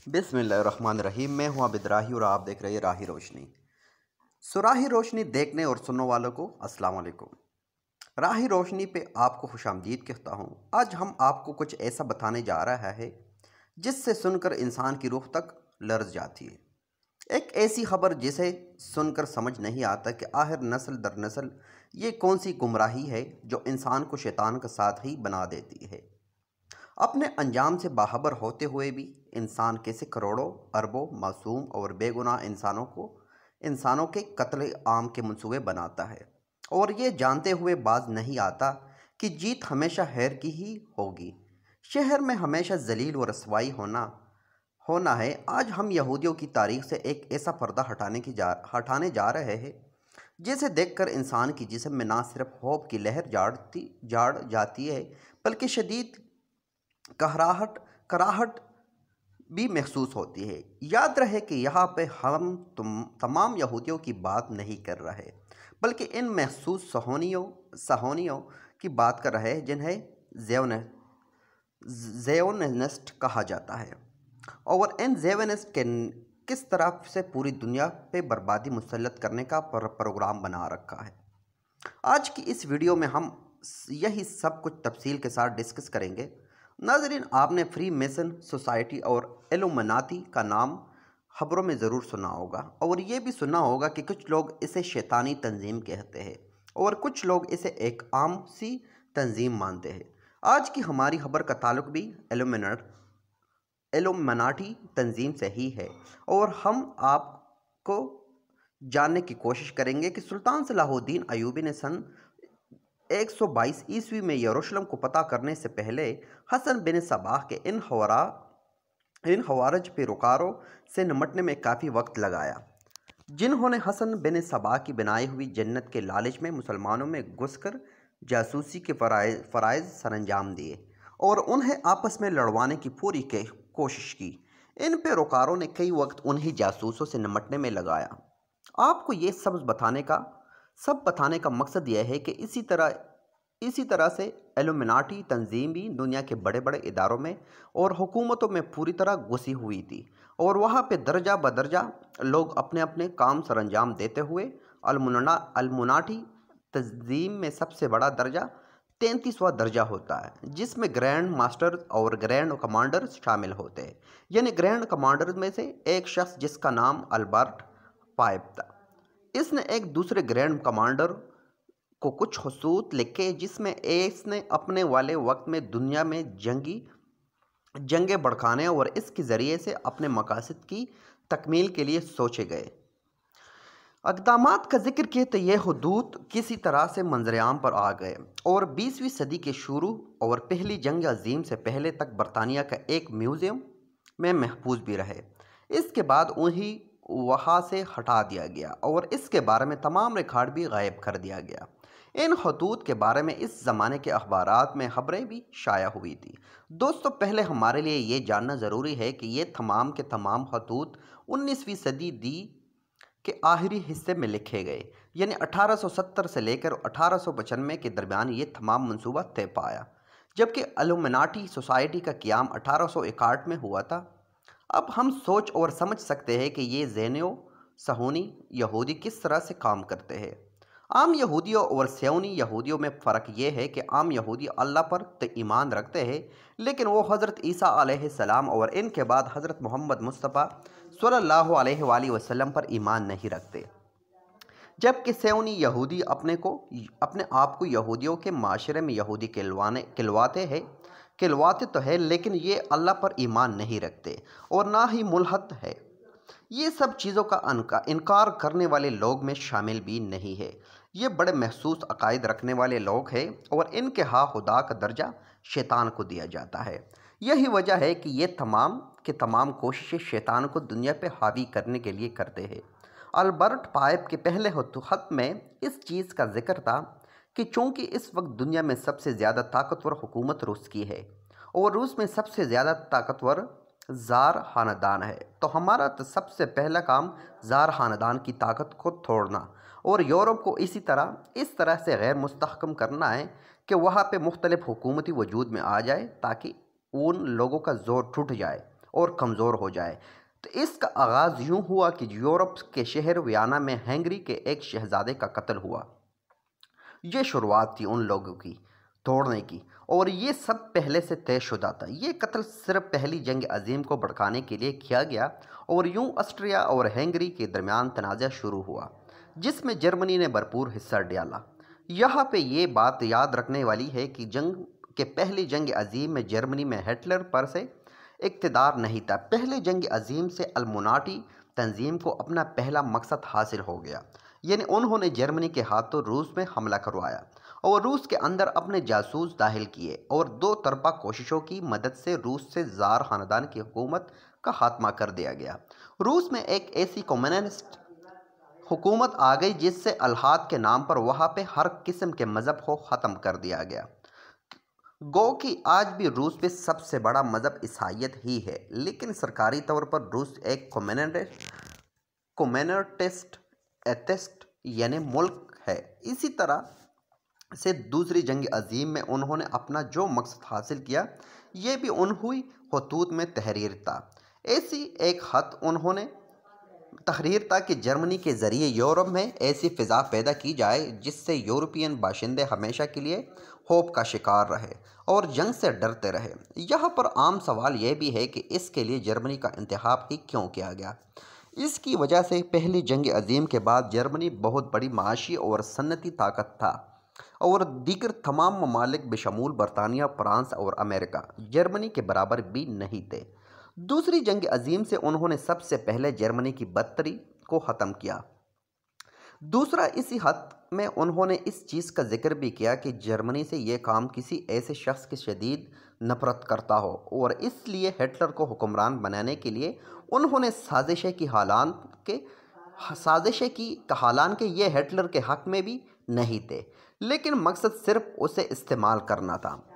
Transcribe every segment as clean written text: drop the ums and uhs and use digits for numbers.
बिस्मिल्लाहिर्रहमानिर्रहीम। मैं हूं आबिद राही और आप देख रहे हैं राही रोशनी। सुराही रोशनी देखने और सुनने वालों को अस्सलाम वालेकुम। राही रोशनी पे आपको खुशामदीद कहता हूं। आज हम आपको कुछ ऐसा बताने जा रहा है जिससे सुनकर इंसान की रूह तक लर्ज जाती है। एक ऐसी खबर जिसे सुनकर समझ नहीं आता कि आखिर नस्ल दर नस्ल ये कौन सी गुमराही है जो इंसान को शैतान का साथ ही बना देती है। अपने अंजाम से बाखबर होते हुए भी इंसान कैसे करोड़ों अरबों मासूम और बेगुनाह इंसानों के कत्ल आम के मंसूबे बनाता है, और ये जानते हुए बाज नहीं आता कि जीत हमेशा खैर की ही होगी। शहर में हमेशा जलील व रसवाई होना है। आज हम यहूदियों की तारीख से एक ऐसा पर्दा हटाने जा रहे हैं जिसे देखकर इंसान की जिस्म में ना सिर्फ खौफ की लहर जाड़ जाती है, बल्कि शदीद कहराहट कराहट भी महसूस होती है। याद रहे कि यहाँ पे हम तमाम यहूदियों की बात नहीं कर रहे, बल्कि इन महसूस सहोनियों की बात कर रहे हैं जिन्हें ज़ेयोनिस्ट कहा जाता है, और इन ज़ेयोनिस्ट के किस तरह से पूरी दुनिया पे बर्बादी मुसल्लत करने का प्रोग्राम बना रखा है। आज की इस वीडियो में हम यही सब कुछ तफसील के साथ डिस्कस करेंगे। नाज़रीन, आपने फ्री मेसन सोसाइटी और इल्यूमिनाती का नाम खबरों में ज़रूर सुना होगा, और ये भी सुना होगा कि कुछ लोग इसे शैतानी तंजीम कहते हैं और कुछ लोग इसे एक आम सी तंजीम मानते हैं। आज की हमारी खबर का ताल्लुक भी इल्यूमिनाटी तंजीम से ही है, और हम आपको जानने की कोशिश करेंगे कि सुल्तान सलाहुद्दीन अयूबी ने सन 122 ईस्वी में यरूशलेम को फतह करने से पहले हसन बिन सबाह के इन खवारज पैरोकारों से निपटने में काफ़ी वक्त लगाया, जिन्होंने हसन बिन सबाह की बनाई हुई जन्नत के लालच में मुसलमानों में घुसकर जासूसी के फ़राइज़ सरअंजाम दिए और उन्हें आपस में लड़वाने की पूरी कोशिश की। इन पैरोकारों ने कई वक्त उन्हीं जासूसों से निपटने में लगाया। आपको ये सब बताने का मकसद यह है कि इसी तरह से इल्यूमिनाटी तंजीम भी दुनिया के बड़े बड़े इदारों में और हुकूमतों में पूरी तरह घुसी हुई थी, और वहाँ पे दर्जा बदर्जा लोग अपने अपने काम सरअंजाम देते हुए इल्यूमिनाटी तंजीम में सबसे बड़ा दर्जा 33वां दर्जा होता है, जिसमें ग्रैंड मास्टर और ग्रैंड कमांडर शामिल होते हैं। यानी ग्रैंड कमांडर में से एक शख्स जिसका नाम अल्बर्ट पाइप था, इसने एक दूसरे ग्रैंड कमांडर को कुछ खसूत लिखे जिसमें इसने अपने वाले वक्त में दुनिया में जंगें भड़काने और इसके ज़रिए से अपने मकासद की तकमील के लिए सोचे गए अक़दामात का जिक्र किए तो ये हुदूद किसी तरह से मंजरेआम पर आ गए और 20वीं सदी के शुरू और पहली जंग अजीम से पहले तक बरतानिया का एक म्यूज़ियम में महफूज भी रहे। इसके बाद उन्हें वहाँ से हटा दिया गया और इसके बारे में तमाम रिकॉर्ड भी गायब कर दिया गया। इन खतूत के बारे में इस ज़माने के अखबारात में खबरें भी शाया हुई थी। दोस्तों, पहले हमारे लिए ये जानना ज़रूरी है कि ये तमाम के तमाम खतूत 19वीं सदी के आखिरी हिस्से में लिखे गए, यानी 1870 से लेकर 1895 के दरमियान ये तमाम मंसूबा तय पाया, जबकि इल्यूमिनाटी सोसाइटी का क़याम 1861 में हुआ था। अब हम सोच और समझ सकते हैं कि ये ज़ेनियो सहूनी यहूदी किस तरह से काम करते हैं। आम यहूदियों और सेऊनी यहूदियों में फ़र्क ये है कि आम यहूदी अल्लाह पर तो ईमान रखते हैं, लेकिन वो हज़रत ईसा अलैहिस्सलाम और इनके बाद हज़रत मोहम्मद मुस्तफ़ा सल्लल्लाहु अलैहि वसल्लम पर ईमान नहीं रखते। जबकि सेऊनी यहूदी अपने आप को यहूदियों के माशरे में यहूदी कहलवाते तो है, लेकिन ये अल्लाह पर ईमान नहीं रखते और ना ही मुल्हद है। ये सब चीज़ों का इनकार करने वाले लोग में शामिल भी नहीं है। ये बड़े महसूस अकायद रखने वाले लोग हैं और इनके हाँ खुदा का दर्जा शैतान को दिया जाता है। यही वजह है कि ये तमाम के तमाम कोशिशें शैतान को दुनिया पे हावी करने के लिए करते हैं। अल्बर्ट पाइप के पहले खत में इस चीज़ का जिक्र था कि चूँकि इस वक्त दुनिया में सबसे ज़्यादा ताकतवर हुकूमत रूस की है और रूस में सबसे ज़्यादा ताकतवर ज़ार ख़ानदान है, तो हमारा तो सबसे पहला काम ज़ार ख़ानदान की ताकत को तोड़ना और यूरोप को इस तरह से गैर मुस्तहकम करना है कि वहाँ पे मुख्तलिफ हुकूमती वजूद में आ जाए ताकि उन लोगों का ज़ोर टूट जाए और कमज़ोर हो जाए। तो इसका आगाज़ यूँ हुआ कि यूरोप के शहर वियना में हंगरी के एक शहज़ादे का कत्ल हुआ। ये शुरुआत थी उन लोगों की तोड़ने की, और ये सब पहले से तयशुदा था। ये कत्ल सिर्फ पहली जंग अजीम को भड़काने के लिए किया गया, और यूं ऑस्ट्रिया और हंगरी के दरमियान तनाज़ा शुरू हुआ, जिसमें जर्मनी ने भरपूर हिस्सा डाला। यहाँ पे ये बात याद रखने वाली है कि जंग के पहली जंग अजीम में जर्मनी में हिटलर पर से इक़्तिदार नहीं था। पहले जंग अजीम से अल्मोनाटी तंजीम को अपना पहला मकसद हासिल हो गया, यानी उन्होंने जर्मनी के हाथों रूस में हमला करवाया और रूस के अंदर अपने जासूस दाखिल किए, और दो तरफा कोशिशों की मदद से रूस से ज़ार ख़ानदान की हुकूमत का खात्मा कर दिया गया। रूस में एक ऐसी कम्युनिस्ट हुकूमत आ गई जिससे अल्हाद के नाम पर वहाँ पे हर किस्म के मज़हब को ख़त्म कर दिया गया। गो कि आज भी रूस में सबसे बड़ा मज़हब ईसाईयत ही है, लेकिन सरकारी तौर पर रूस एक कम्युनिस्ट एथिस्ट यानी मुल्क है। इसी तरह से दूसरी जंग अजीम में उन्होंने अपना जो मकसद हासिल किया, ये भी उन्हीं खतूत में तहरीर था। ऐसी एक हद उन्होंने तहरीर था कि जर्मनी के ज़रिए यूरोप में ऐसी फ़िज़ा पैदा की जाए जिससे यूरोपियन बाशिंदे हमेशा के लिए खौफ का शिकार रहे और जंग से डरते रहे। यहाँ पर आम सवाल यह भी है कि इसके लिए जर्मनी का इंतखाब ही क्यों किया गया। इसकी वजह से पहली जंग अजीम के बाद जर्मनी बहुत बड़ी माशी और सनती ताकत था, और दीगर तमाम ममालिक बशमूल बरतानिया, फ्रांस और अमेरिका जर्मनी के बराबर भी नहीं थे। दूसरी जंग अजीम से उन्होंने सबसे पहले जर्मनी की बदतरी को ख़त्म किया। दूसरा, इसी हद में उन्होंने इस चीज़ का जिक्र भी किया कि जर्मनी से ये काम किसी ऐसे शख्स की शदीद नफरत करता हो, और इसलिए हिटलर को हुक्मरान बनाने के लिए उन्होंने साजिशें की, हालांकि ये हिटलर के हक़ में भी नहीं थे, लेकिन मकसद सिर्फ उसे इस्तेमाल करना था।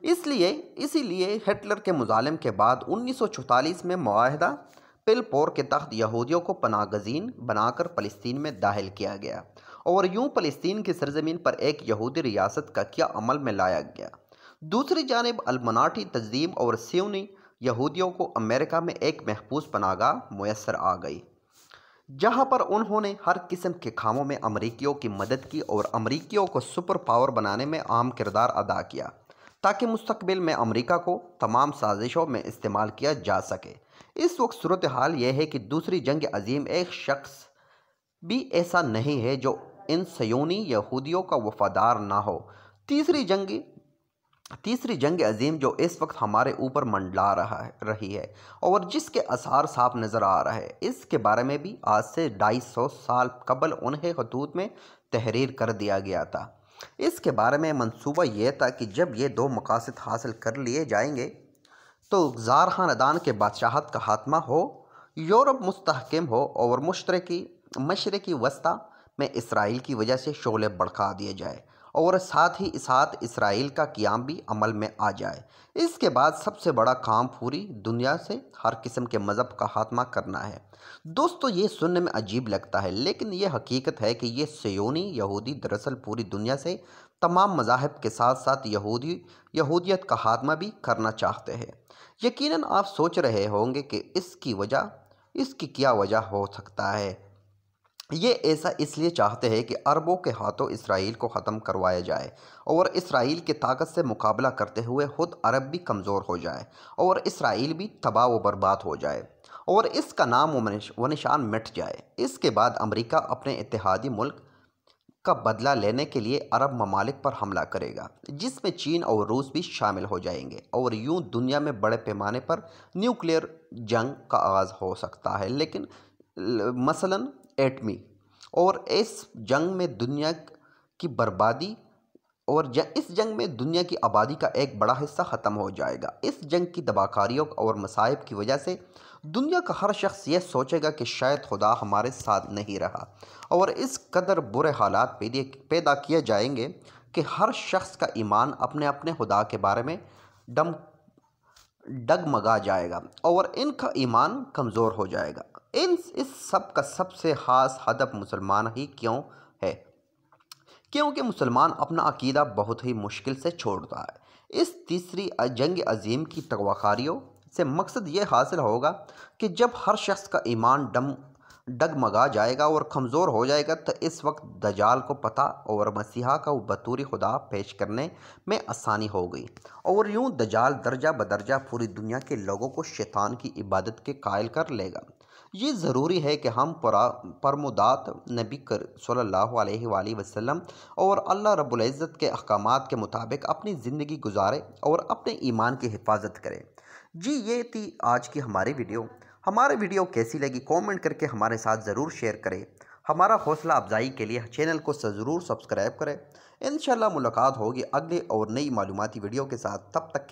इसीलिए हिटलर के मुजालिम के बाद 1944 में मुआहदा पिलपोर के तहत यहूदियों को पनाहगज़ीन बनाकर फ़लस्तीन में दाखिल किया गया, और यूं फ़लस्तीन की सरज़मीन पर एक यहूदी रियासत का क्या अमल में लाया गया। दूसरी जानिब अल्मनाटी तंजीम और सियोनी यहूदियों को अमेरिका में एक महफूज पनाहगाह मुयस्सर आ गई, जहां पर उन्होंने हर किस्म के कामों में अमरीकियों की मदद की और अमरीकियों को सुपर पावर बनाने में अहम किरदार अदा किया, ताकि मुस्तकबिल में अमेरिका को तमाम साजिशों में इस्तेमाल किया जा सके। इस वक्त सूरत हाल यह है कि दूसरी जंग अजीम एक शख्स भी ऐसा नहीं है जो इन सयोनी यहूदियों का वफादार ना हो। तीसरी जंग अजीम जो इस वक्त हमारे ऊपर मंडला रही है और जिसके आसार साफ नज़र आ रहा है, इसके बारे में भी आज से 250 साल कबल उन्हें खतूत में तहरीर कर दिया गया था। इसके बारे में मंसूबा यह था कि जब ये दो मकासद हासिल कर लिए जाएंगे तो ज़ार ख़ानदान के बादशाहत का खात्मा हो, यूरोप मुस्तहकम हो और मशरक़ी वस्ता में इसराइल की वजह से शोले भड़का दिए जाए, और साथ ही साथ इसराइल का क़याम भी अमल में आ जाए। इसके बाद सबसे बड़ा काम पूरी दुनिया से हर किस्म के मज़हब का खात्मा करना है। दोस्तों, ये सुनने में अजीब लगता है, लेकिन ये हकीकत है कि ये सियोनी यहूदी दरअसल पूरी दुनिया से तमाम मज़ाहिब के साथ साथ यहूदियत का खात्मा भी करना चाहते हैं। यकीनन आप सोच रहे होंगे कि इसकी क्या वजह हो सकता है। ये ऐसा इसलिए चाहते हैं कि अरबों के हाथों इसराइल को ख़त्म करवाया जाए और इसराइल की ताकत से मुकाबला करते हुए खुद अरब भी कमज़ोर हो जाए और इसराइल भी तबाह व बर्बाद हो जाए और इसका नाम व निशान मिट जाए। इसके बाद अमेरिका अपने इत्तेहादी मुल्क का बदला लेने के लिए अरब ममालिक पर हमला करेगा, जिसमें चीन और रूस भी शामिल हो जाएंगे, और यूं दुनिया में बड़े पैमाने पर न्यूक्लियर जंग का आगाज़ हो सकता है, लेकिन मसलन एटमी। और इस जंग में दुनिया की बर्बादी इस जंग में दुनिया की आबादी का एक बड़ा हिस्सा ख़त्म हो जाएगा। इस जंग की तबाहकारियों और मसाइब की वजह से दुनिया का हर शख्स यह सोचेगा कि शायद खुदा हमारे साथ नहीं रहा, और इस कदर बुरे हालात पैदा किए जाएंगे कि हर शख्स का ईमान अपने अपने खुदा के बारे में डगमगा जाएगा और इनका ईमान कमज़ोर हो जाएगा। इस सब का सबसे ख़ास हदफ मुसलमान ही क्यों है, क्योंकि मुसलमान अपना अकीदा बहुत ही मुश्किल से छोड़ता है। इस तीसरी जंग अजीम की तवाकारियों से मकसद ये हासिल होगा कि जब हर शख्स का ईमान डगमगा जाएगा और कमज़ोर हो जाएगा तो इस वक्त दजाल को पता और मसीहा का बतूरी खुदा पेश करने में आसानी हो गई और यूं दजाल दर्जा बदर्जा पूरी दुनिया के लोगों को शैतान की इबादत के कायल कर लेगा। ये ज़रूरी है कि हम परमुदात नबी सल्लल्लाहु अलैहि वसल्लम और अल्लाह रब्बुल इज़्ज़त के अहकामात के मुताबिक अपनी ज़िंदगी गुजारें और अपने ईमान की हिफाजत करें। जी ये थी आज की हमारी वीडियो। हमारी वीडियो कैसी लगी कमेंट करके हमारे साथ ज़रूर शेयर करें। हमारा हौसला अफजाई के लिए चैनल को ज़रूर सब्सक्राइब करें। इंशाल्लाह मुलाकात होगी अगले और नई मालूमाती वीडियो के साथ। तब तक